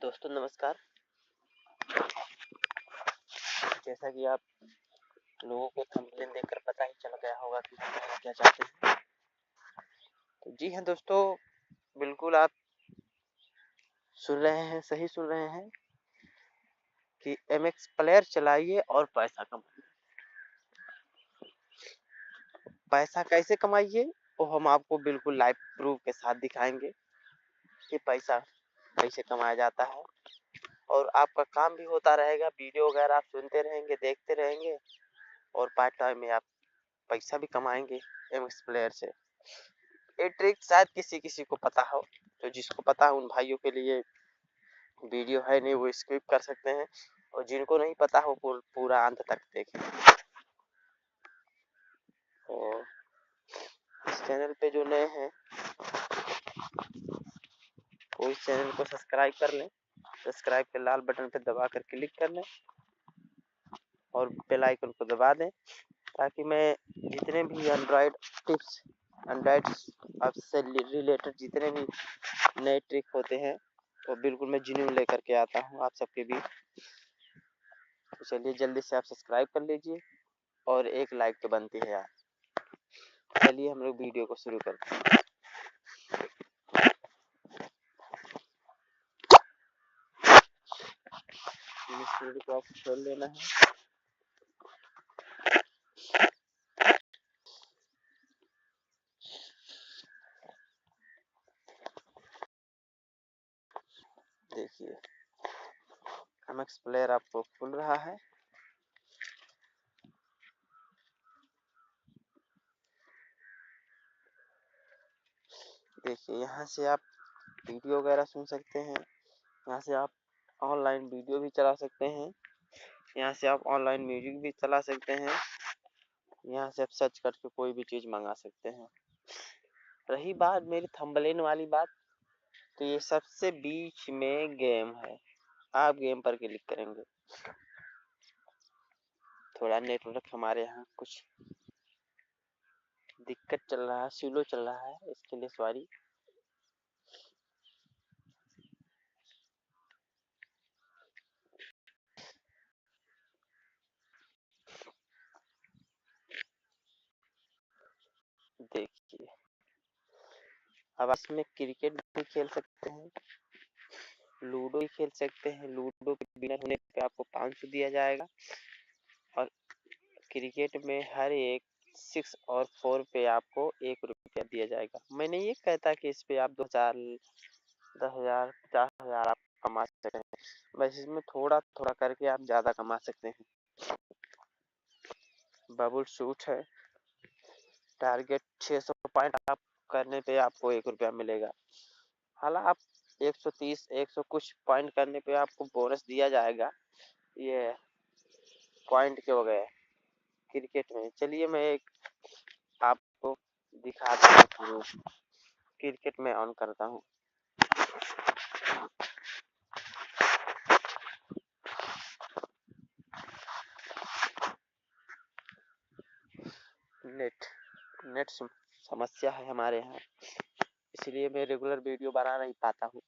दोस्तों नमस्कार। जैसा कि आप लोगों को थंबनेल देखकर पता ही चल गया होगा कि हम कहना क्या चाहते हैं। तो जी हाँ दोस्तों, बिल्कुल आप सुन रहे हैं, सही सुन रहे हैं कि MX प्लेयर चलाइए और पैसा कमाइए। पैसा कैसे कमाइए वो हम आपको बिल्कुल लाइव प्रूफ के साथ दिखाएंगे कि पैसा कैसे कमाया जाता है, और आपका काम भी होता रहेगा। वीडियो वगैरह आप सुनते रहेंगे, देखते रहेंगे, और पार्ट टाइम में आप पैसा भी कमाएंगे MX प्लेयर से। ये ट्रिक शायद किसी किसी को पता हो, तो जिसको पता है उन भाइयों के लिए वीडियो है, नहीं वो स्किप कर सकते हैं, और जिनको नहीं पता हो पूरा अंत तक देखें। और इस चैनल पे जो नए हैं वो इस चैनल को सब्सक्राइब कर लें। सब्सक्राइब के लाल बटन पे दबा कर क्लिक कर लें और बेल आइकन को दबा दें, ताकि मैं जितने भी एंड्रॉयड टिप्स, एंड्रॉयड से रिलेटेड जितने भी नए ट्रिक होते हैं वो बिल्कुल मैं जेन्युइन लेकर के आता हूँ आप सबके बीच। तो चलिए जल्दी से आप सब्सक्राइब कर लीजिए, और एक लाइक तो बनती है यार। चलिए हम लोग वीडियो को शुरू करते हैं। इस वीडियो को आपको खोल लेना है। देखिए MX प्लेयर आपको खुल रहा है। देखिए यहाँ से आप वीडियो वगैरह सुन सकते हैं, यहाँ से आप ऑनलाइन वीडियो भी चला सकते हैं, यहाँ से आप ऑनलाइन म्यूजिक भी चला सकते हैं, यहाँ से आप सर्च करके कोई भी चीज़ मंगा सकते हैं। रही बात मेरी थंबनेल वाली बात, तो ये सबसे बीच में गेम है। आप गेम पर क्लिक करेंगे। थोड़ा नेटवर्क हमारे यहाँ कुछ दिक्कत चल रहा है, स्लो चल रहा है, इसके लिए सॉरी। देखिए अब इसमें क्रिकेट भी खेल सकते हैं, लूडो भी खेल सकते हैं। लूडो के विनर होने पे आपको 500 दिया जाएगा, और क्रिकेट में हर एक 6 और 4 पे आपको 1 रुपया दिया जाएगा। मैं नहीं ये कहता कि इस पे आप 2000, 10,000, 50,000 आप कमा सकते हैं, बस इसमें थोड़ा थोड़ा करके आप ज़्यादा कमा सकते हैं। बबल शूट है, टारगेट 600 पॉइंट आप करने पे आपको 1 रुपया मिलेगा। हालांकि आप 130, 100 कुछ पॉइंट करने पे आपको बोनस दिया जाएगा। ये पॉइंट के हो गए क्रिकेट में। चलिए मैं एक आपको दिखाता हूँ, क्रिकेट में ऑन करता हूँ। नेट समस्या है हमारे यहाँ, इसलिए मैं रेगुलर वीडियो बना नहीं पाता हूँ।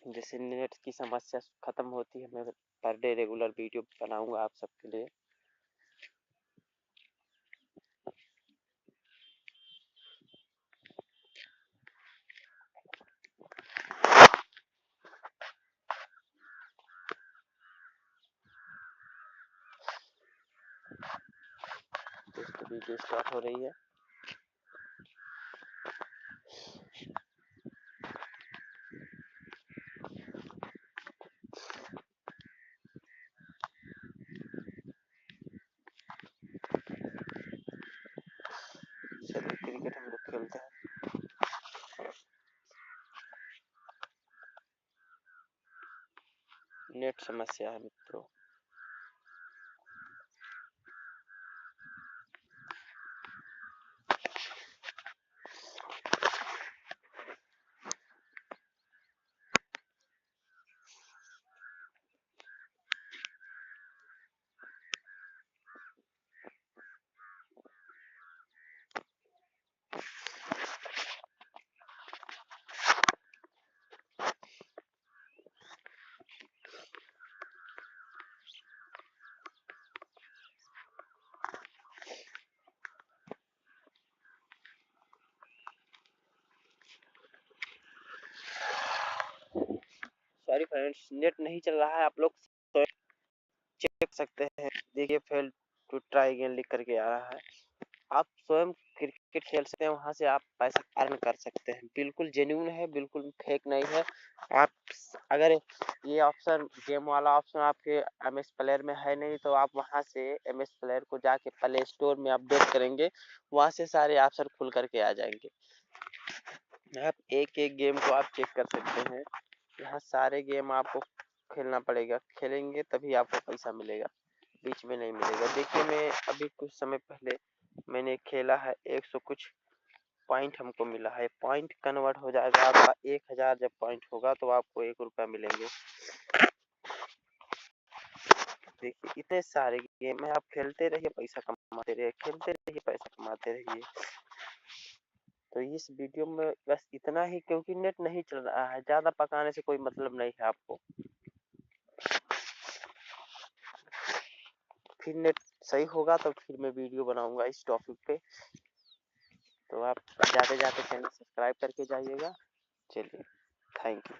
जैसे नेट की समस्या खत्म होती है, मैं पर डे रेगुलर वीडियो बनाऊंगा आप सबके लिए। दोस्तों वीडियो स्टार्ट हो रही है। चलिए क्रिकेट हम लोग खेलते हैं। नेट समस्या है मित्रों। सॉरी फ्रेंड्स, नेट नहीं चल रहा है, आप लोग चेक सकते हैं। देखिए फेल टू ट्राई अगेन लिख करके आ रहा है। आप स्वयं क्रिकेट खेल सकते हैं, वहां से आप पैसा अर्न कर सकते हैं। बिल्कुल जेन्युइन है, बिल्कुल फेक नहीं है। आप अगर ये ऑप्शन गेम वाला ऑप्शन आपके एमएस प्लेयर में है नहीं, तो आप वहां से एमएस प्लेयर को जाके प्ले स्टोर में अपडेट करेंगे, वहां से सारे ऑप्शन खुल करके आ जाएंगे। आप एक एक गेम को आप चेक कर सकते हैं। यहाँ सारे गेम आपको खेलना पड़ेगा, खेलेंगे तभी आपको पैसा मिलेगा, बीच में नहीं मिलेगा। देखिए मैं अभी कुछ समय पहले मैंने खेला है, 100 कुछ पॉइंट हमको मिला है। पॉइंट कन्वर्ट हो जाएगा आपका 1000, जब पॉइंट होगा तो आपको 1 रुपया मिलेंगे। देखिए इतने सारे गेम है, आप खेलते रहिए, पैसा कमाते रहिए, खेलते रहिए, पैसा कमाते रहिए। तो इस वीडियो में बस इतना ही, क्योंकि नेट नहीं चल रहा है, ज्यादा पकाने से कोई मतलब नहीं है आपको। फिर नेट सही होगा तो फिर मैं वीडियो बनाऊंगा इस टॉपिक पे। तो आप जाते जाते चैनल सब्सक्राइब करके जाइएगा। चलिए, थैंक यू।